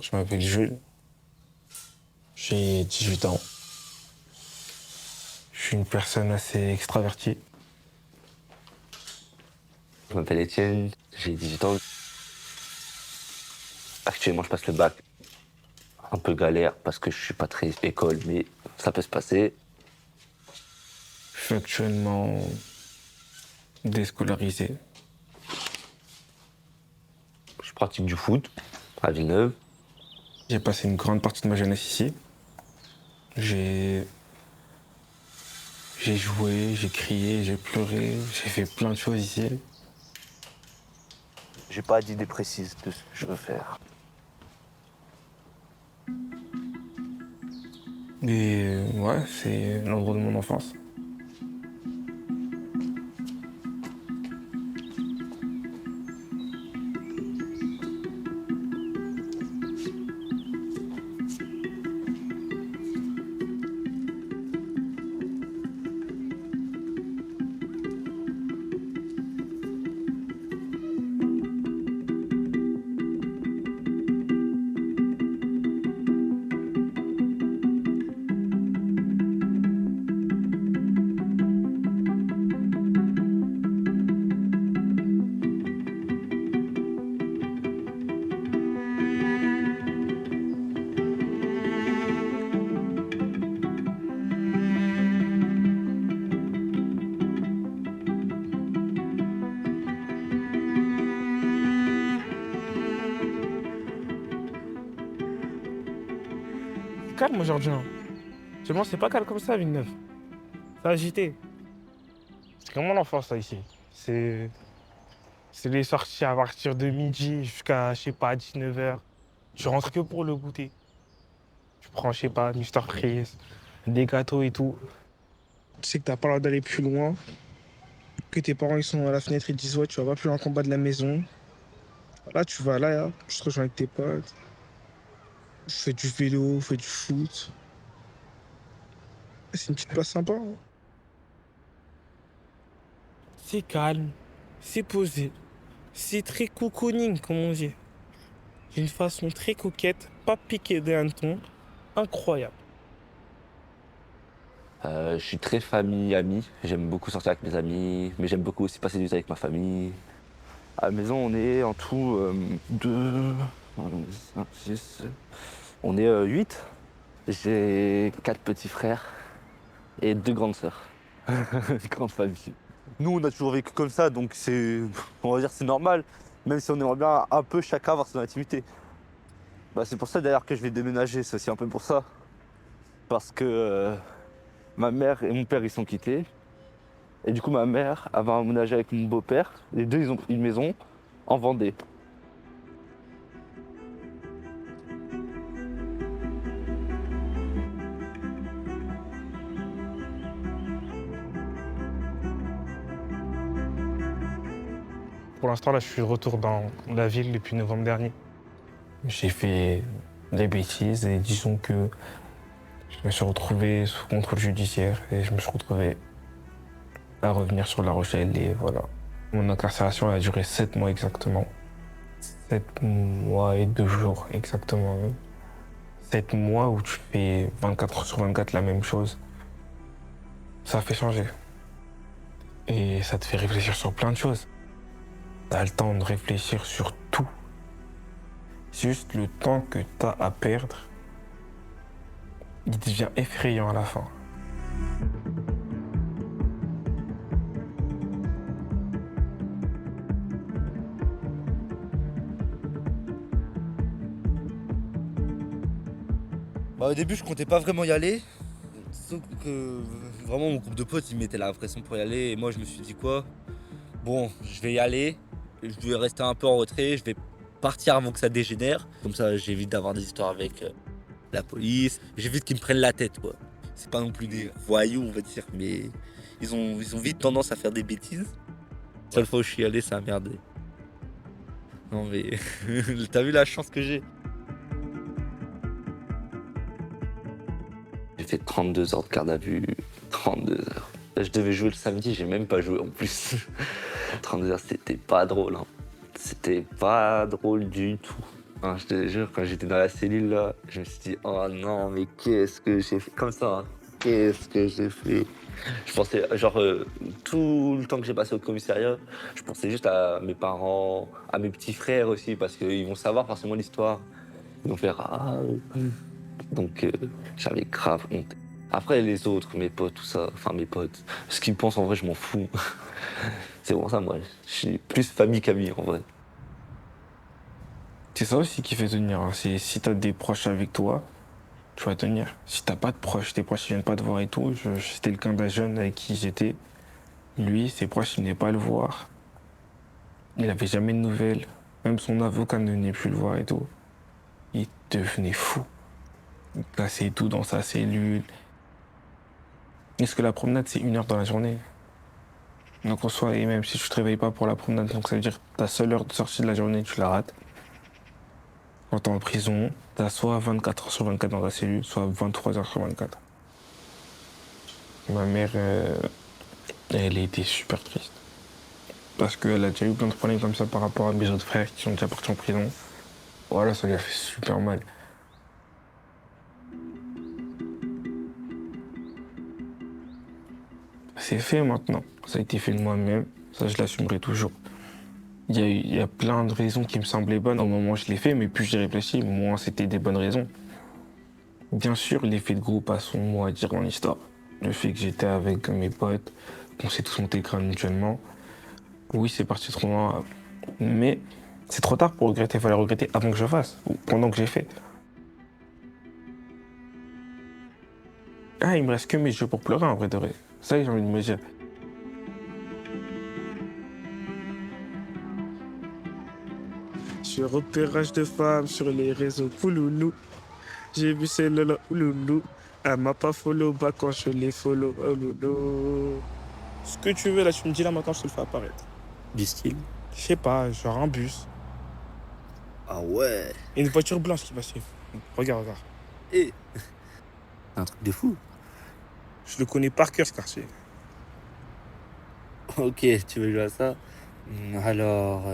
Je m'appelle Jules, j'ai 18 ans. Je suis une personne assez extravertie. Je m'appelle Étienne, j'ai 18 ans. Actuellement, je passe le bac. Un peu galère parce que je suis pas très école, mais ça peut se passer. Je suis actuellement déscolarisé. Je pratique du foot à Villeneuve. J'ai passé une grande partie de ma jeunesse ici. J'ai joué, j'ai crié, j'ai pleuré, j'ai fait plein de choses ici. J'ai pas d'idée précise de ce que je veux faire. Et ouais, c'est l'endroit de mon enfance. Calme aujourd'hui. Hein. Seulement, c'est pas calme comme ça, Villeneuve. C'est agité. C'est comme mon enfance, ça, ici. C'est c'est les sorties à partir de midi jusqu'à, je sais pas, 19h. Tu rentres que pour le goûter. Tu prends, je sais pas, Mister Freeze, des gâteaux et tout. Tu sais que t'as pas le droit d'aller plus loin. Que tes parents, ils sont à la fenêtre, ils disent, ouais, tu vas pas plus loin qu'en bas de la maison. Là, tu vas là, tu te rejoins avec tes potes. Tu fais du vélo, tu fais du foot. C'est une petite place sympa. Hein. C'est calme, c'est posé, c'est très cocooning, comme on dit. D'une façon très coquette, pas piqué d'un ton, incroyable. Je suis très famille, ami. J'aime beaucoup sortir avec mes amis, mais j'aime beaucoup aussi passer du temps avec ma famille. À la maison, on est en tout deux, cinq, six. On est 8. J'ai 4 petits frères et 2 grandes sœurs. Grande famille. Nous, on a toujours vécu comme ça, donc on va dire, c'est normal. Même si on aimerait bien un peu chacun avoir son activité. Bah, c'est pour ça d'ailleurs que je vais déménager. C'est aussi un peu pour ça, parce que ma mère et mon père ils sont quittés. Et du coup, ma mère elle va emménager avec mon beau-père. Les deux, ils ont pris une maison en Vendée. Pour l'instant, là, je suis de retour dans la ville depuis novembre dernier. J'ai fait des bêtises et disons que je me suis retrouvé sous contrôle judiciaire et je me suis retrouvé à revenir sur La Rochelle et voilà. Mon incarcération a duré 7 mois exactement. 7 mois et 2 jours exactement. 7 mois où tu fais 24 heures sur 24 la même chose. Ça fait changer. Et ça te fait réfléchir sur plein de choses. T'as le temps de réfléchir sur tout. Juste le temps que t'as à perdre, il devient effrayant à la fin. Bah, au début, je comptais pas vraiment y aller. Sauf que vraiment, mon groupe de potes, ils mettaient la pression pour y aller. Et moi, je me suis dit quoi? Bon, je vais y aller. Je vais rester un peu en retrait. Je vais partir avant que ça dégénère. Comme ça, j'évite d'avoir des histoires avec la police. J'évite qu'ils me prennent la tête, quoi. C'est pas non plus des voyous, on va dire. Mais ils ont vite tendance à faire des bêtises. La seule fois où je suis allé, ça a merdé. Non, mais t'as vu la chance que j'ai? J'ai fait 32 heures de garde à vue. 32 heures. Je devais jouer le samedi, j'ai même pas joué en plus. 32 heures, c'était pas drôle. Hein. C'était pas drôle du tout. Hein, je te jure, quand j'étais dans la cellule, là, je me suis dit, oh non, mais qu'est-ce que j'ai fait comme ça, hein. Qu'est-ce que j'ai fait? Je pensais, genre, tout le temps que j'ai passé au commissariat, je pensais juste à mes parents, à mes petits frères aussi, parce qu'ils vont savoir forcément l'histoire. Ils vont faire, ah. Donc, j'avais grave honte. Après, les autres, mes potes, tout ça, enfin, mes potes, ce qu'ils pensent, en vrai, je m'en fous. C'est pour ça, moi, je suis plus famille qu'ami, en vrai. C'est ça aussi qui fait tenir, hein. C'est si t'as des proches avec toi, tu vas tenir. Si t'as pas de proches, tes proches ils viennent pas te voir et tout, c'était le cas d'un jeune avec qui j'étais. Lui, ses proches ils venaient pas le voir. Il avait jamais de nouvelles. Même son avocat ne venait plus le voir et tout. Il devenait fou. Il cassait tout dans sa cellule. Est-ce que la promenade c'est 1 heure dans la journée? Donc en soi, et même si tu te réveilles pas pour la promenade, donc ça veut dire que ta seule heure de sortie de la journée, tu la rates. Quand t'es en prison, t'as soit 24 heures sur 24 dans ta cellule, soit 23 heures sur 24. Ma mère, elle était super triste. Parce qu'elle a déjà eu plein de problèmes comme ça par rapport à mes autres frères qui sont déjà partis en prison. Voilà, ça lui a fait super mal. C'est fait maintenant. Ça a été fait de moi-même. Ça, je l'assumerai toujours. Il y a plein de raisons qui me semblaient bonnes au moment où je l'ai fait, mais plus j'y réfléchis, moins c'était des bonnes raisons. Bien sûr, l'effet de groupe a son mot à dire dans l'histoire. Le fait que j'étais avec mes potes, qu'on s'est tous monté le crâne mutuellement. Oui, c'est parti trop loin. Mais c'est trop tard pour regretter. Il fallait regretter avant que je fasse, ou pendant que j'ai fait. Ah, il me reste que mes jeux pour pleurer en vrai de vrai. Ça, j'ai envie de me dire. Sur repérage de femmes sur les réseaux Pouloulou. J'ai vu celle-là, ouloulou. Elle m'a pas follow back quand je les follow. Oh loulou. Ce que tu veux, là, tu me dis là maintenant, je te le fais apparaître. Du style. Je sais pas, genre un bus. Ah ouais. Et une voiture blanche qui va suivre. Regarde, regarde. Et c'est un truc de fou. Je le connais par cœur, ce quartier. Ok, tu veux jouer à ça? Alors,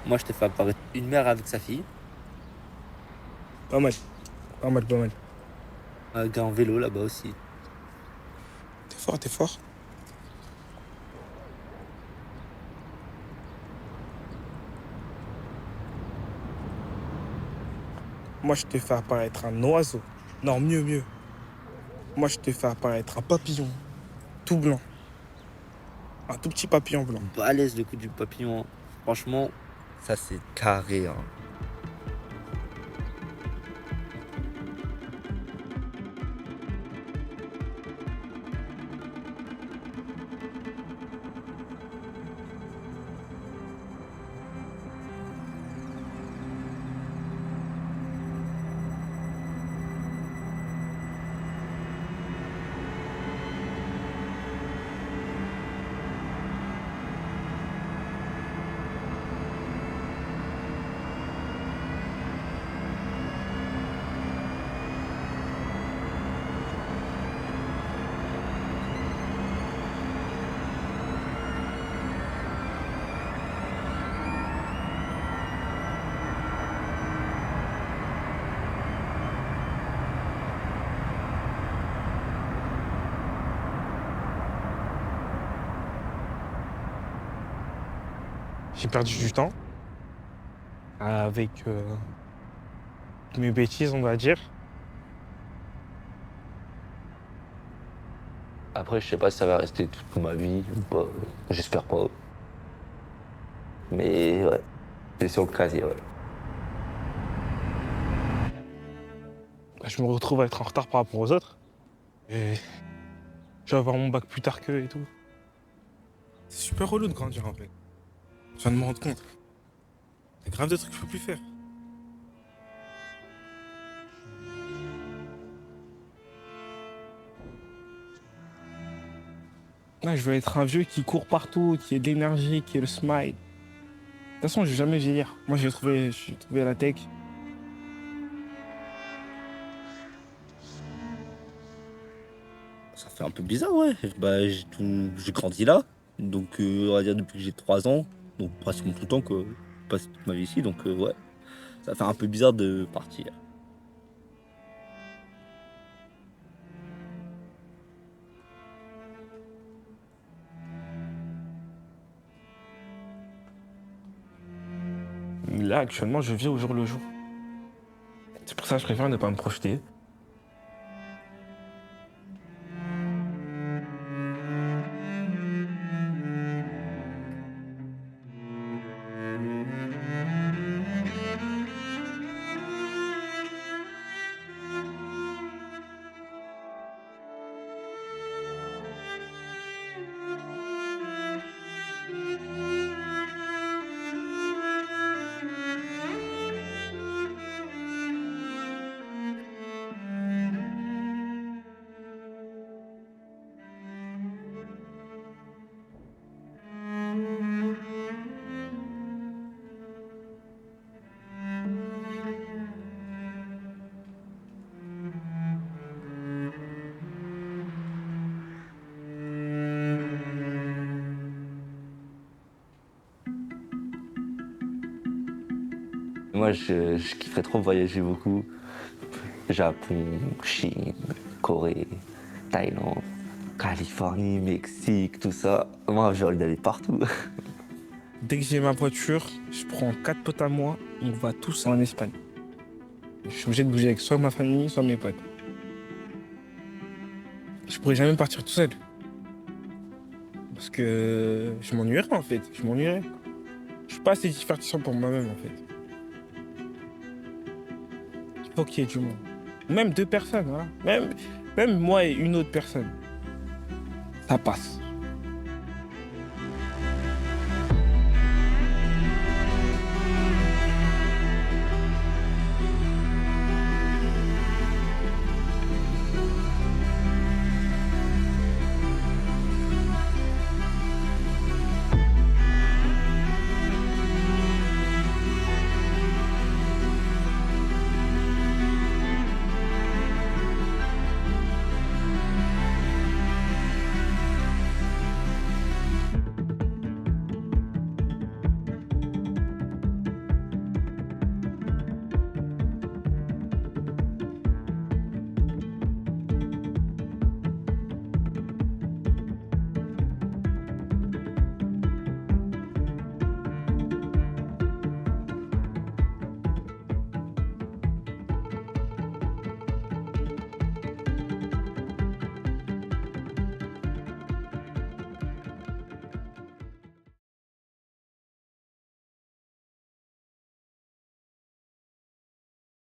moi je te fais apparaître une mère avec sa fille, Pas mal. Pas mal, pas mal. un gars en vélo là-bas aussi. T'es fort, t'es fort. Moi, je te fais apparaître un oiseau. Non, mieux, mieux. Moi, je te fais apparaître un papillon. Tout blanc. Un tout petit papillon blanc. Balèze le coup du papillon, hein. Franchement, ça c'est carré, hein. J'ai perdu du temps. Avec mes bêtises, on va dire. Après, je sais pas si ça va rester toute ma vie ou pas. J'espère pas. Mais ouais, c'est sur le casier, ouais. Je me retrouve à être en retard par rapport aux autres. Et je vais avoir mon bac plus tard qu'eux et tout. C'est super relou de grandir en fait. Je viens de me rendre compte. Il y a grave de trucs que je peux plus faire. Là, je veux être un vieux qui court partout, qui ait de l'énergie, qui ait le smile. De toute façon, je vais jamais vieillir. Moi, j'ai trouvé la tech. Ça fait un peu bizarre, ouais. Bah, j'ai grandi là. Donc, on va dire depuis que j'ai 3 ans. bon, pratiquement tout le temps, quoi. Je passe toute ma vie ici, donc ouais, ça fait un peu bizarre de partir. Là, actuellement, je vis au jour le jour. C'est pour ça que je préfère ne pas me projeter. Moi, je kifferais trop voyager beaucoup. Japon, Chine, Corée, Thaïlande, Californie, Mexique, tout ça. Moi, j'ai envie d'aller partout. Dès que j'ai ma voiture, je prends 4 potes à moi, on va tous en Espagne. Je suis obligé de bouger avec soit ma famille, soit mes potes. Je pourrais jamais partir tout seul. Parce que je m'ennuierais en fait, je m'ennuierais. Je suis pas assez divertissant pour moi-même en fait. Il faut qu'il y ait du monde. Même 2 personnes, voilà. Même moi et une autre personne. Ça passe.